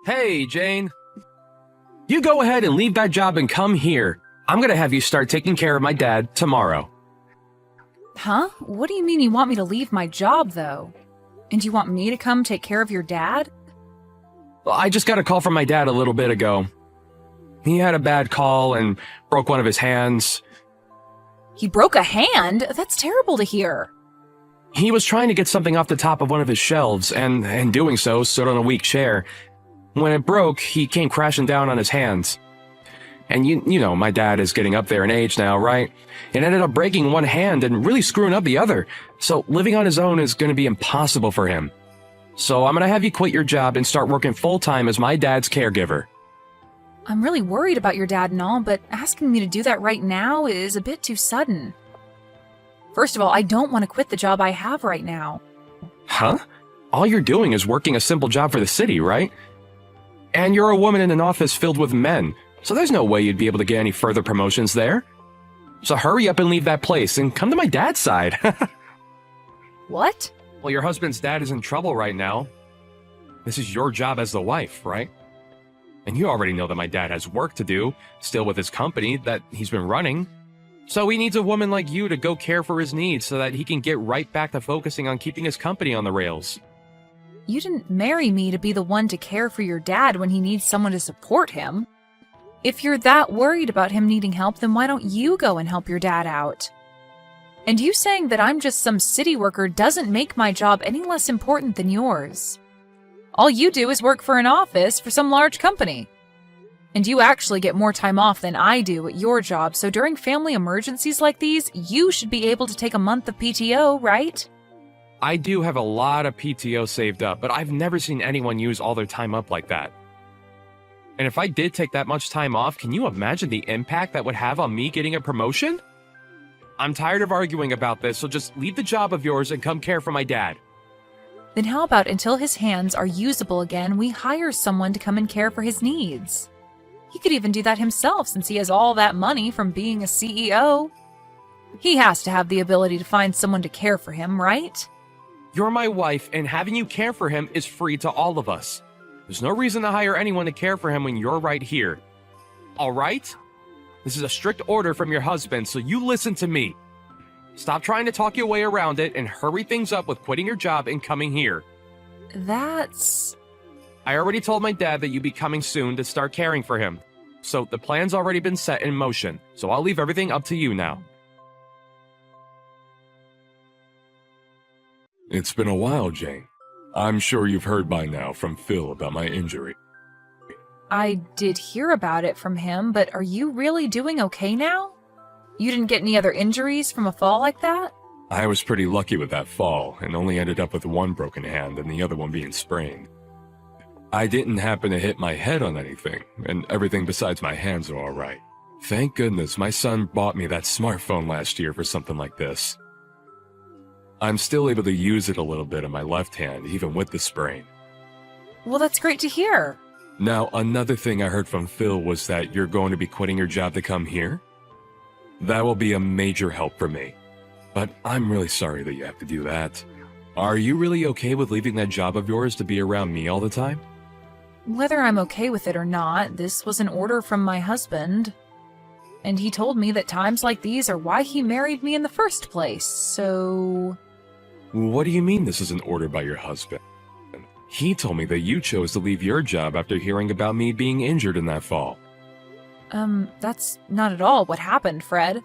Hey, Jane. You go ahead and leave that job and come here. I'm gonna have you start taking care of my dad tomorrow. Huh? What do you mean you want me to leave my job, though? And you want me to come take care of your dad? Well, I just got a call from my dad a little bit ago. He had a bad call and broke one of his hands. He broke a hand? That's terrible to hear. He was trying to get something off the top of one of his shelves, and in doing so, stood on a weak chair. When it broke, he came crashing down on his hands. And you know, my dad is getting up there in age now, right? It ended up breaking one hand and really screwing up the other. So living on his own is going to be impossible for him. So I'm going to have you quit your job and start working full-time as my dad's caregiver. I'm really worried about your dad and all, but asking me to do that right now is a bit too sudden. First of all, I don't want to quit the job I have right now. Huh? All you're doing is working a simple job for the city, right? And you're a woman in an office filled with men, so there's no way you'd be able to get any further promotions there. So hurry up and leave that place and come to my dad's side. What? Well, your husband's dad is in trouble right now. This is your job as the wife, right? And you already know that my dad has work to do, still with his company that he's been running. So he needs a woman like you to go care for his needs so that he can get right back to focusing on keeping his company on the rails. You didn't marry me to be the one to care for your dad when he needs someone to support him. If you're that worried about him needing help, then why don't you go and help your dad out? And you saying that I'm just some city worker doesn't make my job any less important than yours. All you do is work for an office for some large company. And you actually get more time off than I do at your job, so during family emergencies like these, you should be able to take a month of PTO, right? I do have a lot of PTO saved up, but I've never seen anyone use all their time up like that. And if I did take that much time off, can you imagine the impact that would have on me getting a promotion? I'm tired of arguing about this, so just leave the job of yours and come care for my dad. Then how about until his hands are usable again, we hire someone to come and care for his needs? He could even do that himself since he has all that money from being a CEO. He has to have the ability to find someone to care for him, right? You're my wife, and having you care for him is free to all of us. There's no reason to hire anyone to care for him when you're right here. All right? This is a strict order from your husband, so you listen to me. Stop trying to talk your way around it and hurry things up with quitting your job and coming here. That's... I already told my dad that you'd be coming soon to start caring for him. So the plan's already been set in motion, so I'll leave everything up to you now. It's been a while, Jane. I'm sure you've heard by now from Phil about my injury. I did hear about it from him, but are you really doing okay now? You didn't get any other injuries from a fall like that? I was pretty lucky with that fall and only ended up with one broken hand and the other one being sprained. I didn't happen to hit my head on anything, and everything besides my hands are all right. Thank goodness my son bought me that smartphone last year for something like this. I'm still able to use it a little bit on my left hand, even with the sprain. Well, that's great to hear. Now, another thing I heard from Phil was that you're going to be quitting your job to come here? That will be a major help for me. But I'm really sorry that you have to do that. Are you really okay with leaving that job of yours to be around me all the time? Whether I'm okay with it or not, this was an order from my husband. And he told me that times like these are why he married me in the first place, so... What do you mean this is an order by your husband? He told me that you chose to leave your job after hearing about me being injured in that fall. That's not at all what happened, Fred.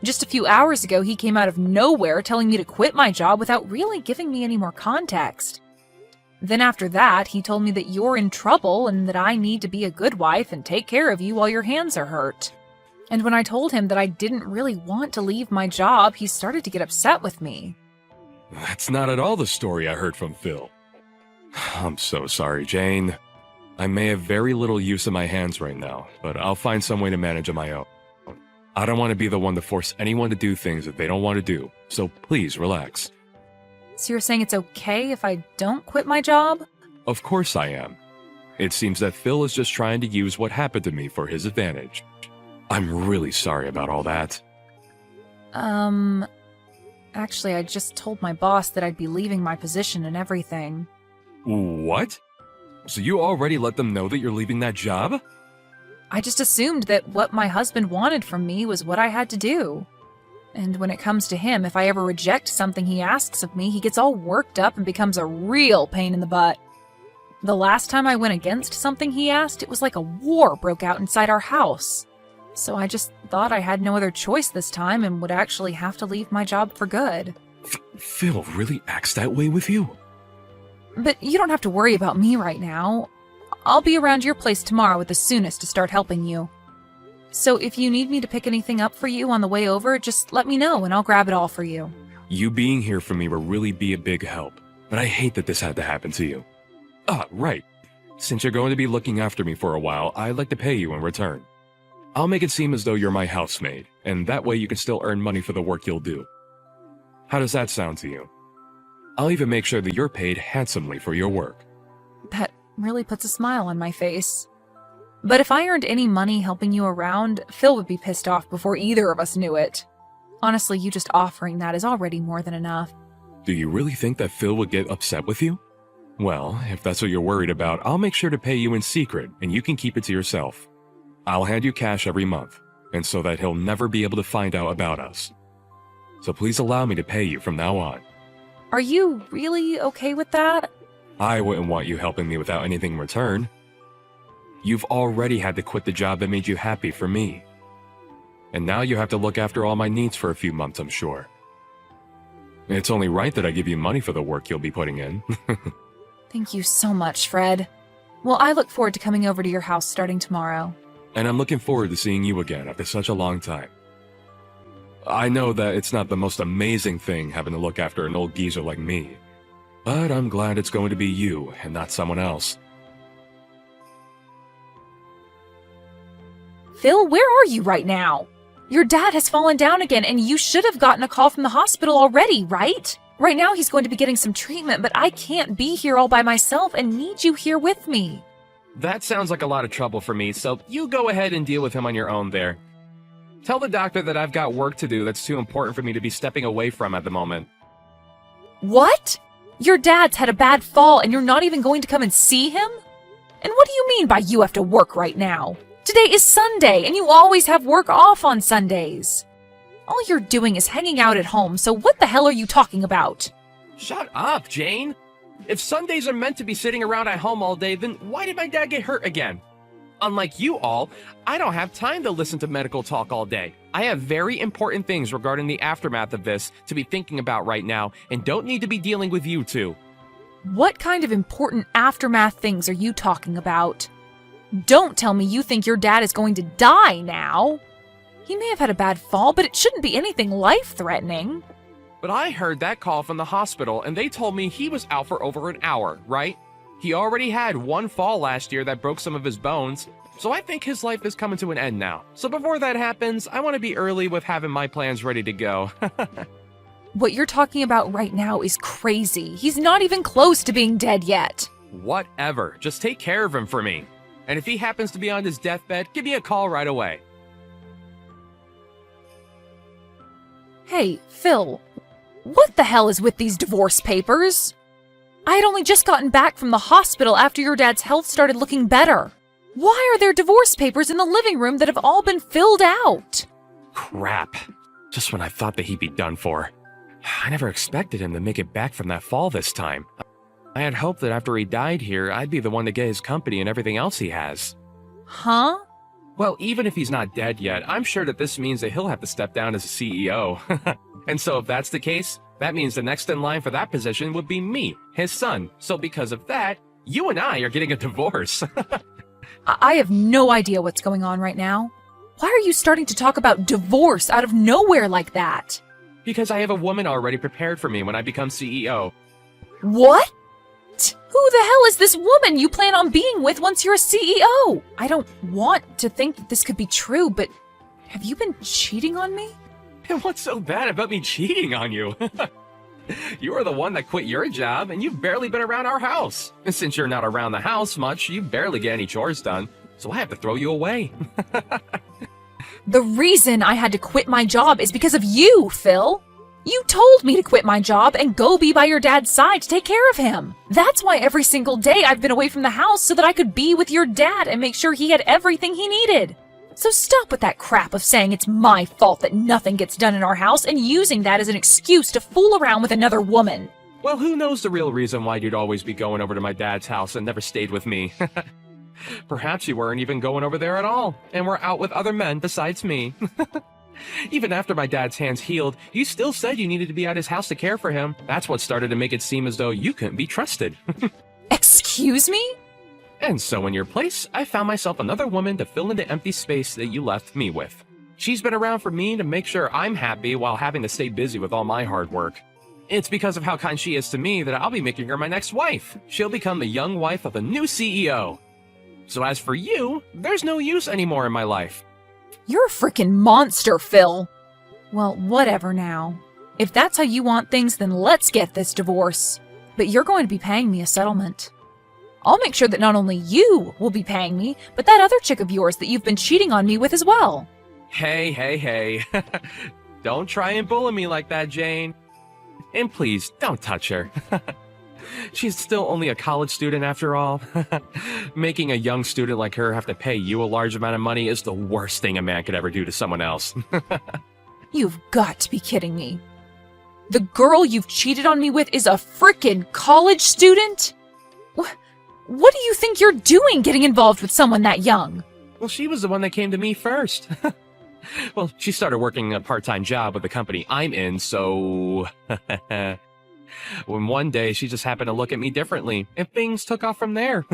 Just a few hours ago, he came out of nowhere telling me to quit my job without really giving me any more context. Then after that, he told me that you're in trouble and that I need to be a good wife and take care of you while your hands are hurt. And when I told him that I didn't really want to leave my job, he started to get upset with me. That's not at all the story I heard from Phil. I'm so sorry, Jane. I may have very little use of my hands right now, but I'll find some way to manage on my own. I don't want to be the one to force anyone to do things that they don't want to do, so please relax. So you're saying it's okay if I don't quit my job? Of course I am. It seems that Phil is just trying to use what happened to me for his advantage. I'm really sorry about all that. Actually, I just told my boss that I'd be leaving my position and everything. What? So you already let them know that you're leaving that job? I just assumed that what my husband wanted from me was what I had to do. And when it comes to him, if I ever reject something he asks of me, he gets all worked up and becomes a real pain in the butt. The last time I went against something he asked, it was like a war broke out inside our house. So I just thought I had no other choice this time and would actually have to leave my job for good. Phil really acts that way with you? But you don't have to worry about me right now. I'll be around your place tomorrow at the soonest to start helping you. So if you need me to pick anything up for you on the way over, just let me know and I'll grab it all for you. You being here for me will really be a big help, but I hate that this had to happen to you. Ah, right. Since you're going to be looking after me for a while, I'd like to pay you in return. I'll make it seem as though you're my housemaid, and that way you can still earn money for the work you'll do. How does that sound to you? I'll even make sure that you're paid handsomely for your work. That really puts a smile on my face. But if I earned any money helping you around, Phil would be pissed off before either of us knew it. Honestly, you just offering that is already more than enough. Do you really think that Phil would get upset with you? Well, if that's what you're worried about, I'll make sure to pay you in secret, and you can keep it to yourself. I'll hand you cash every month, and so that he'll never be able to find out about us. So please allow me to pay you from now on. Are you really okay with that? I wouldn't want you helping me without anything in return. You've already had to quit the job that made you happy for me. And now you have to look after all my needs for a few months, I'm sure. It's only right that I give you money for the work you'll be putting in. Thank you so much, Fred. Well, I look forward to coming over to your house starting tomorrow. And I'm looking forward to seeing you again after such a long time. I know that it's not the most amazing thing having to look after an old geezer like me, but I'm glad it's going to be you and not someone else. Phil, where are you right now? Your dad has fallen down again, and you should have gotten a call from the hospital already, right? Right now he's going to be getting some treatment, but I can't be here all by myself and need you here with me. That sounds like a lot of trouble for me, so you go ahead and deal with him on your own there. Tell the doctor that I've got work to do that's too important for me to be stepping away from at the moment. What? Your dad's had a bad fall and you're not even going to come and see him? And what do you mean by you have to work right now? Today is Sunday and you always have work off on Sundays. All you're doing is hanging out at home, so what the hell are you talking about? Shut up, Jane! If Sundays are meant to be sitting around at home all day, then why did my dad get hurt again? Unlike you all, I don't have time to listen to medical talk all day. I have very important things regarding the aftermath of this to be thinking about right now and don't need to be dealing with you two. What kind of important aftermath things are you talking about? Don't tell me you think your dad is going to die now. He may have had a bad fall, but it shouldn't be anything life-threatening. But I heard that call from the hospital and they told me he was out for over an hour, right? He already had one fall last year that broke some of his bones, so I think his life is coming to an end now. So before that happens, I want to be early with having my plans ready to go. What you're talking about right now is crazy. He's not even close to being dead yet. Whatever, just take care of him for me. And if he happens to be on his deathbed, give me a call right away. Hey, Phil, what the hell is with these divorce papers? I had only just gotten back from the hospital after your dad's health started looking better. Why are there divorce papers in the living room that have all been filled out? Crap. Just when I thought that he'd be done for. I never expected him to make it back from that fall this time. I had hoped that after he died here, I'd be the one to get his company and everything else he has. Huh? Well, even if he's not dead yet, I'm sure that this means that he'll have to step down as a CEO. And so if that's the case, that means the next in line for that position would be me, his son. So because of that, you and I are getting a divorce. I have no idea what's going on right now. Why are you starting to talk about divorce out of nowhere like that? Because I have a woman already prepared for me when I become CEO. What? Who the hell is this woman you plan on being with once you're a CEO? I don't want to think that this could be true, but have you been cheating on me? And what's so bad about me cheating on you? You are the one that quit your job, and you've barely been around our house. And since you're not around the house much, you barely get any chores done, so I have to throw you away. The reason I had to quit my job is because of you, Phil. You told me to quit my job and go be by your dad's side to take care of him. That's why every single day I've been away from the house so that I could be with your dad and make sure he had everything he needed. So stop with that crap of saying it's my fault that nothing gets done in our house and using that as an excuse to fool around with another woman. Well, who knows the real reason why you'd always be going over to my dad's house and never stayed with me. Perhaps you weren't even going over there at all, and were out with other men besides me. Even after my dad's hands healed, you still said you needed to be at his house to care for him. That's what started to make it seem as though you couldn't be trusted. Excuse me? And so in your place, I found myself another woman to fill in the empty space that you left me with. She's been around for me to make sure I'm happy while having to stay busy with all my hard work. It's because of how kind she is to me that I'll be making her my next wife. She'll become the young wife of the new CEO. So as for you, there's no use anymore in my life. You're a freaking monster, Phil. Well, whatever now. If that's how you want things, then let's get this divorce. But you're going to be paying me a settlement. I'll make sure that not only you will be paying me, but that other chick of yours that you've been cheating on me with as well. Hey. Don't try and bully me like that, Jane. And please, don't touch her. She's still only a college student after all. Making a young student like her have to pay you a large amount of money is the worst thing a man could ever do to someone else. You've got to be kidding me. The girl you've cheated on me with is a frickin' college student? What do you think you're doing getting involved with someone that young? Well, she was the one that came to me first. Well, she started working a part-time job with the company I'm in, so... When one day she just happened to look at me differently, and things took off from there.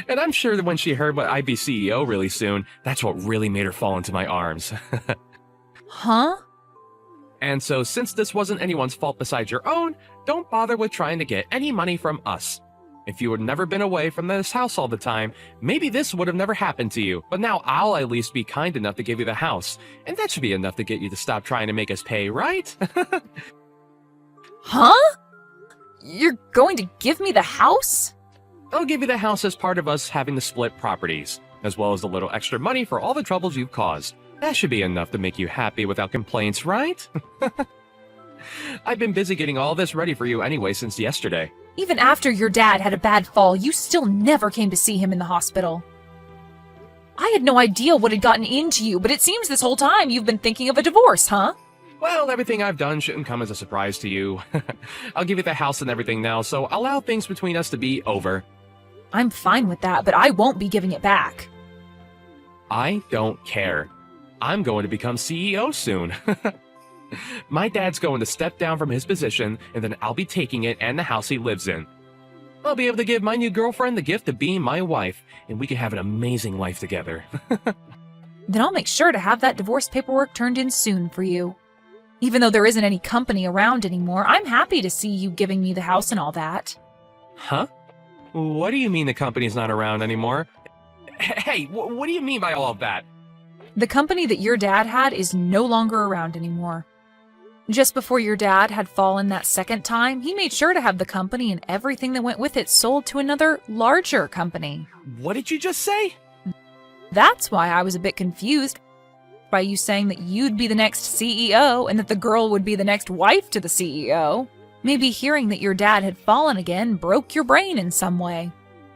And I'm sure that when she heard what I'd be CEO really soon, that's what really made her fall into my arms. Huh? And so since this wasn't anyone's fault besides your own, don't bother with trying to get any money from us. If you had never been away from this house all the time, maybe this would have never happened to you. But now I'll at least be kind enough to give you the house. And that should be enough to get you to stop trying to make us pay, right? Huh? You're going to give me the house? I'll give you the house as part of us having to split properties, as well as a little extra money for all the troubles you've caused. That should be enough to make you happy without complaints, right? I've been busy getting all this ready for you anyway since yesterday. Even after your dad had a bad fall, you still never came to see him in the hospital. I had no idea what had gotten into you, but it seems this whole time you've been thinking of a divorce, huh? Well, everything I've done shouldn't come as a surprise to you. I'll give you the house and everything now, so allow things between us to be over. I'm fine with that, but I won't be giving it back. I don't care. I'm going to become CEO soon. My dad's going to step down from his position, and then I'll be taking it and the house he lives in. I'll be able to give my new girlfriend the gift of being my wife, and we can have an amazing life together. Then I'll make sure to have that divorce paperwork turned in soon for you. Even though there isn't any company around anymore, I'm happy to see you giving me the house and all that. Huh? What do you mean the company's not around anymore? Hey, what do you mean by all of that? The company that your dad had is no longer around anymore. Just before your dad had fallen that second time, he made sure to have the company and everything that went with it sold to another, larger company. What did you just say? That's why I was a bit confused by you saying that you'd be the next CEO and that the girl would be the next wife to the CEO. Maybe hearing that your dad had fallen again broke your brain in some way.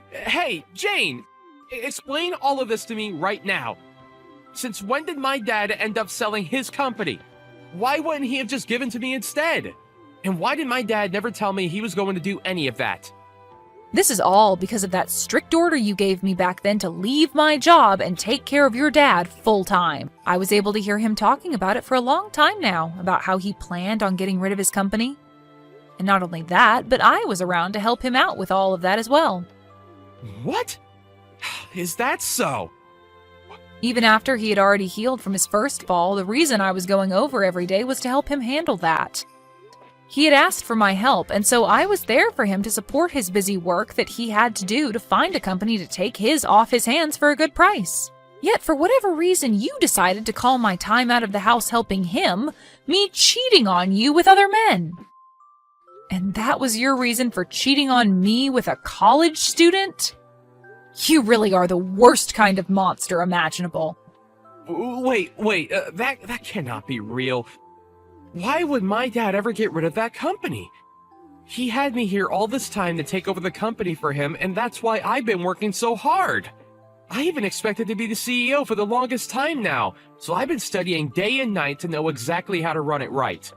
Hey, Jane! Explain all of this to me right now. Since when did my dad end up selling his company? Why wouldn't he have just given to me instead? And why did my dad never tell me he was going to do any of that? This is all because of that strict order you gave me back then to leave my job and take care of your dad full time. I was able to hear him talking about it for a long time now, about how he planned on getting rid of his company. And not only that, but I was around to help him out with all of that as well. What? Is that so? Even after he had already healed from his first fall, the reason I was going over every day was to help him handle that. He had asked for my help, and so I was there for him to support his busy work that he had to do to find a company to take his off his hands for a good price. Yet for whatever reason, you decided to call my time out of the house helping him me cheating on you with other men. And that was your reason for cheating on me with a college student? You really are the worst kind of monster imaginable. Wait, that cannot be real. Why would my dad ever get rid of that company? He had me here all this time to take over the company for him, and that's why I've been working so hard. I even expected to be the CEO for the longest time now, so I've been studying day and night to know exactly how to run it right.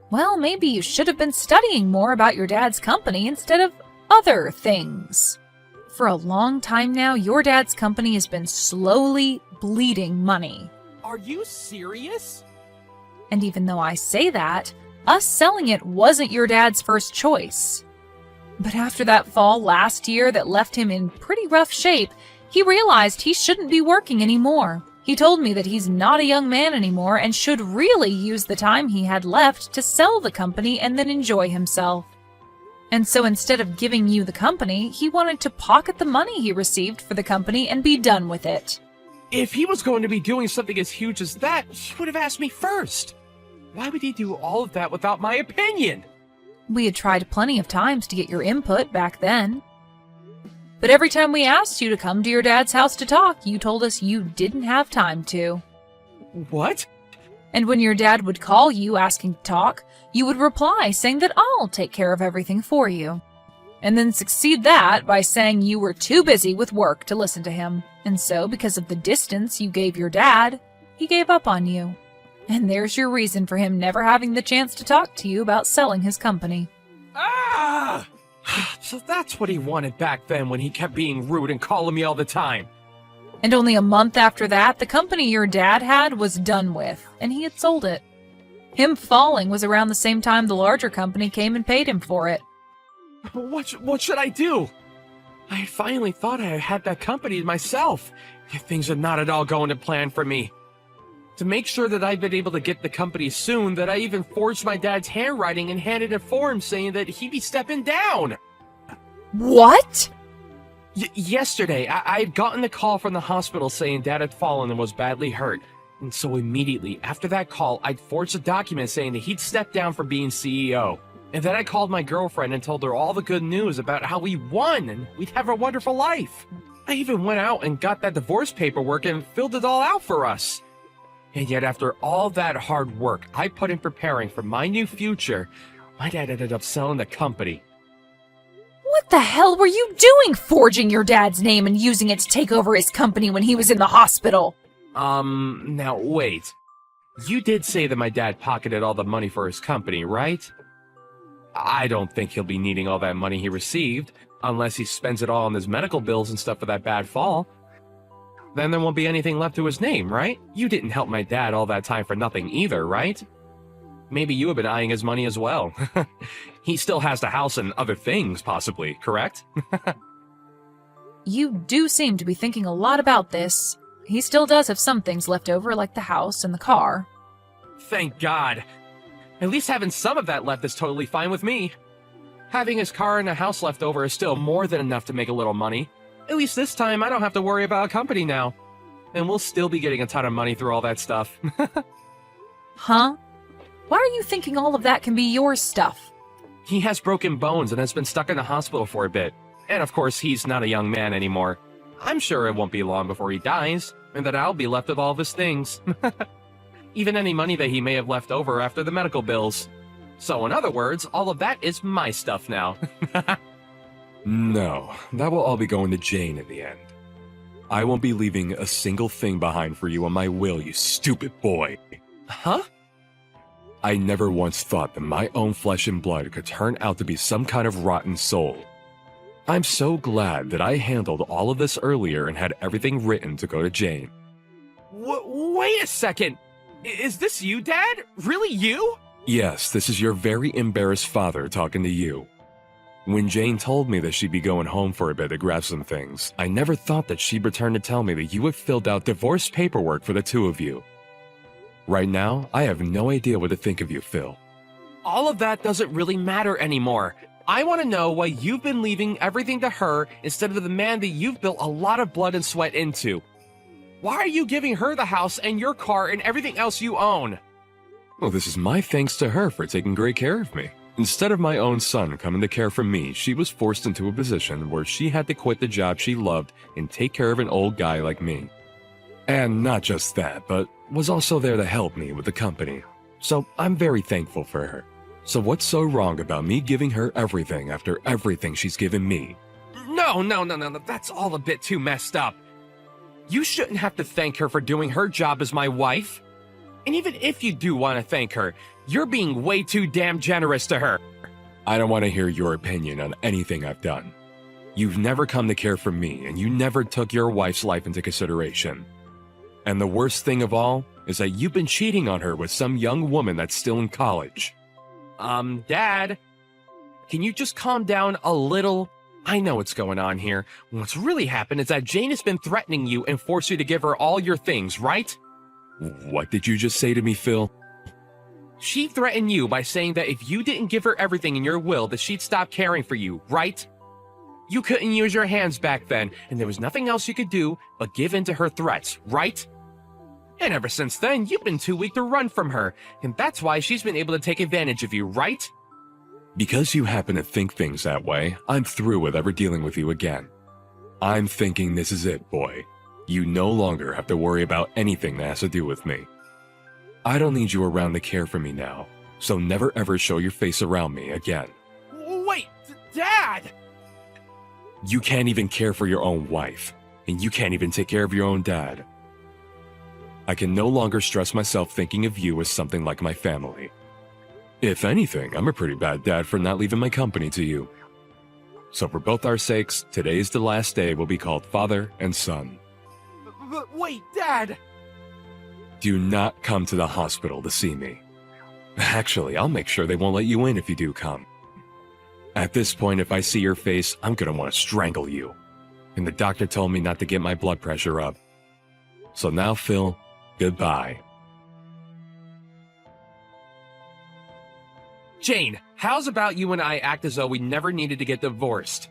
Well, maybe you should have been studying more about your dad's company instead of other things. For a long time now, your dad's company has been slowly bleeding money. Are you serious? And even though I say that, us selling it wasn't your dad's first choice. But after that fall last year that left him in pretty rough shape, he realized he shouldn't be working anymore. He told me that he's not a young man anymore and should really use the time he had left to sell the company and then enjoy himself. And so instead of giving you the company, he wanted to pocket the money he received for the company and be done with it. If he was going to be doing something as huge as that, he would have asked me first. Why would he do all of that without my opinion? We had tried plenty of times to get your input back then. But every time we asked you to come to your dad's house to talk, you told us you didn't have time to. What? And when your dad would call you asking to talk, you would reply saying that I'll take care of everything for you. And then succeed that by saying you were too busy with work to listen to him. And so, because of the distance you gave your dad, he gave up on you. And there's your reason for him never having the chance to talk to you about selling his company. Ah! So that's what he wanted back then when he kept being rude and calling me all the time. And only a month after that, the company your dad had was done with, and he had sold it. Him falling was around the same time the larger company came and paid him for it. What should I do? I had finally thought I had that company to myself. Yet things are not at all going to plan for me. To make sure that I've been able to get the company soon, that I even forged my dad's handwriting and handed it for him saying that he'd be stepping down. What? Yesterday, I had gotten a call from the hospital saying Dad had fallen and was badly hurt. And so immediately after that call, I'd forged a document saying that he'd step down from being CEO. And then I called my girlfriend and told her all the good news about how we won and we'd have a wonderful life. I even went out and got that divorce paperwork and filled it all out for us. And yet after all that hard work I put in preparing for my new future, my dad ended up selling the company. What the hell were you doing forging your dad's name and using it to take over his company when he was in the hospital? Now wait. You did say that my dad pocketed all the money for his company, right? I don't think he'll be needing all that money he received, unless he spends it all on his medical bills and stuff for that bad fall. Then there won't be anything left to his name, right? You didn't help my dad all that time for nothing either, right? Maybe you have been eyeing his money as well. He still has the house and other things, possibly, correct? You do seem to be thinking a lot about this. He still does have some things left over, like the house and the car. Thank God. At least having some of that left is totally fine with me. Having his car and a house left over is still more than enough to make a little money. At least this time, I don't have to worry about a company now. And we'll still be getting a ton of money through all that stuff. Huh? Why are you thinking all of that can be your stuff? He has broken bones and has been stuck in the hospital for a bit. And of course, he's not a young man anymore. I'm sure it won't be long before he dies, and that I'll be left with all of his things. Even any money that he may have left over after the medical bills. So in other words, all of that is my stuff now. No, that will all be going to Jane in the end. I won't be leaving a single thing behind for you on my will, you stupid boy. Huh? I never once thought that my own flesh and blood could turn out to be some kind of rotten soul. I'm so glad that I handled all of this earlier and had everything written to go to Jane. Wait a second! Is this you, Dad? Really you? Yes, this is your very embarrassed father talking to you. When Jane told me that she'd be going home for a bit to grab some things, I never thought that she'd return to tell me that you had filled out divorce paperwork for the two of you. Right now, I have no idea what to think of you, Phil. All of that doesn't really matter anymore. I want to know why you've been leaving everything to her instead of the man that you've built a lot of blood and sweat into. Why are you giving her the house and your car and everything else you own? Well, this is my thanks to her for taking great care of me. Instead of my own son coming to care for me, she was forced into a position where she had to quit the job she loved and take care of an old guy like me. And not just that, but was also there to help me with the company. So I'm very thankful for her. So what's so wrong about me giving her everything after everything she's given me? No, that's all a bit too messed up. You shouldn't have to thank her for doing her job as my wife. And even if you do want to thank her, you're being way too damn generous to her. I don't want to hear your opinion on anything I've done. You've never come to care for me, and you never took your wife's life into consideration. And the worst thing of all is that you've been cheating on her with some young woman that's still in college. Dad, can you just calm down a little? I know what's going on here. What's really happened is that Jane has been threatening you and forced you to give her all your things, right? What did you just say to me, Phil? She threatened you by saying that if you didn't give her everything in your will, that she'd stop caring for you, right? You couldn't use your hands back then, and there was nothing else you could do but give in to her threats, right? And ever since then, you've been too weak to run from her, and that's why she's been able to take advantage of you, right? Because you happen to think things that way, I'm through with ever dealing with you again. I'm thinking this is it, boy. You no longer have to worry about anything that has to do with me. I don't need you around to care for me now, so never ever show your face around me again. Wait, Dad! You can't even care for your own wife, and you can't even take care of your own dad. I can no longer stress myself thinking of you as something like my family. If anything, I'm a pretty bad dad for not leaving my company to you. So for both our sakes, today's the last day we'll be called father and son. But wait, Dad! Do not come to the hospital to see me. Actually, I'll make sure they won't let you in if you do come. At this point, if I see your face, I'm gonna want to strangle you. And the doctor told me not to get my blood pressure up. So now, Phil, goodbye. Jane, how's about you and I act as though we never needed to get divorced?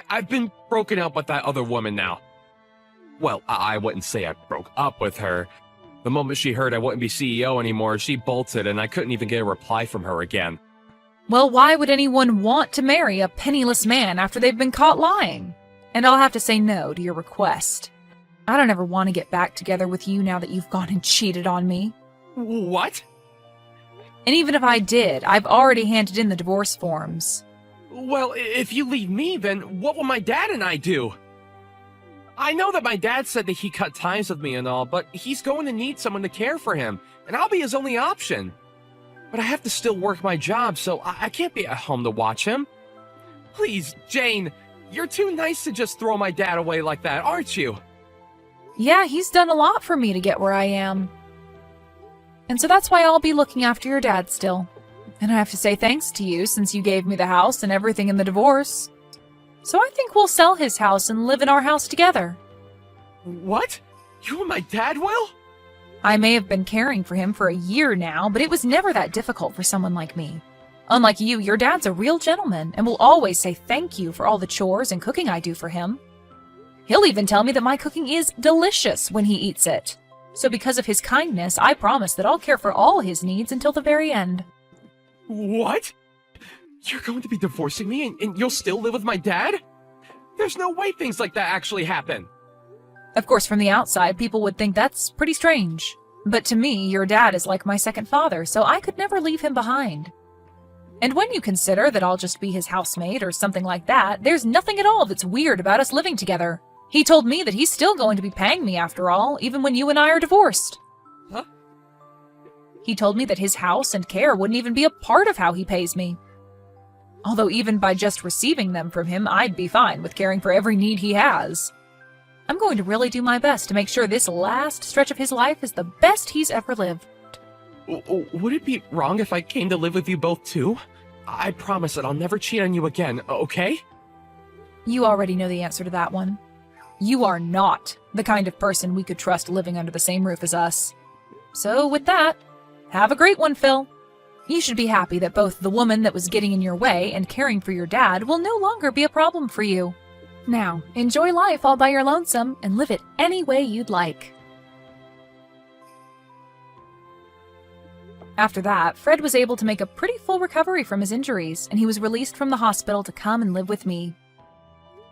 I've been broken up with that other woman now. Well, I wouldn't say I broke up with her. The moment she heard I wouldn't be CEO anymore, she bolted and I couldn't even get a reply from her again. Well, why would anyone want to marry a penniless man after they've been caught lying? And I'll have to say no to your request. I don't ever want to get back together with you now that you've gone and cheated on me. What? And even if I did, I've already handed in the divorce forms. Well, if you leave me, then what will my dad and I do? I know that my dad said that he cut ties with me and all, but he's going to need someone to care for him, and I'll be his only option. But I have to still work my job, so I can't be at home to watch him. Please, Jane, you're too nice to just throw my dad away like that, aren't you? Yeah, he's done a lot for me to get where I am. And so that's why I'll be looking after your dad still. And I have to say thanks to you since you gave me the house and everything in the divorce. So I think we'll sell his house and live in our house together. What? You and my dad will? I may have been caring for him for a year now, but it was never that difficult for someone like me. Unlike you, your dad's a real gentleman and will always say thank you for all the chores and cooking I do for him. He'll even tell me that my cooking is delicious when he eats it. So because of his kindness, I promise that I'll care for all his needs until the very end. What? You're going to be divorcing me and you'll still live with my dad? There's no way things like that actually happen. Of course, from the outside, people would think that's pretty strange. But to me, your dad is like my second father, so I could never leave him behind. And when you consider that I'll just be his housemate or something like that, there's nothing at all that's weird about us living together. He told me that he's still going to be paying me after all, even when you and I are divorced. Huh? He told me that his house and care wouldn't even be a part of how he pays me. Although even by just receiving them from him, I'd be fine with caring for every need he has. I'm going to really do my best to make sure this last stretch of his life is the best he's ever lived. Would it be wrong if I came to live with you both too? I promise that I'll never cheat on you again, okay? You already know the answer to that one. You are not the kind of person we could trust living under the same roof as us. So with that, have a great one, Phil. You should be happy that both the woman that was getting in your way and caring for your dad will no longer be a problem for you. Now, enjoy life all by your lonesome and live it any way you'd like. After that, Fred was able to make a pretty full recovery from his injuries, and he was released from the hospital to come and live with me.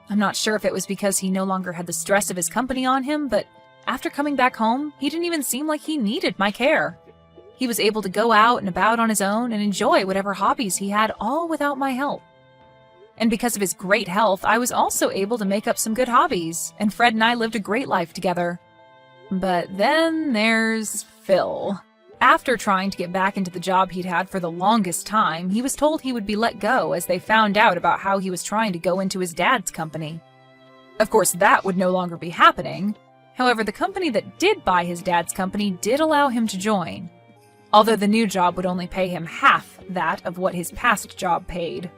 I'm not sure if it was because he no longer had the stress of his company on him, but after coming back home, he didn't even seem like he needed my care. He was able to go out and about on his own and enjoy whatever hobbies he had, all without my help. And because of his great health, I was also able to make up some good hobbies, and Fred and I lived a great life together. But then there's Phil. After trying to get back into the job he'd had for the longest time, he was told he would be let go as they found out about how he was trying to go into his dad's company. Of course, that would no longer be happening. However, the company that did buy his dad's company did allow him to join, although the new job would only pay him half that of what his past job paid.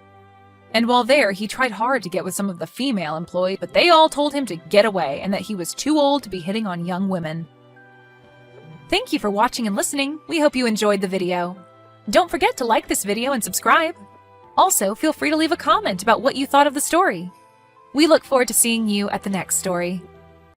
And while there, he tried hard to get with some of the female employees, but they all told him to get away and that he was too old to be hitting on young women. Thank you for watching and listening. We hope you enjoyed the video. Don't forget to like this video and subscribe. Also, feel free to leave a comment about what you thought of the story. We look forward to seeing you at the next story.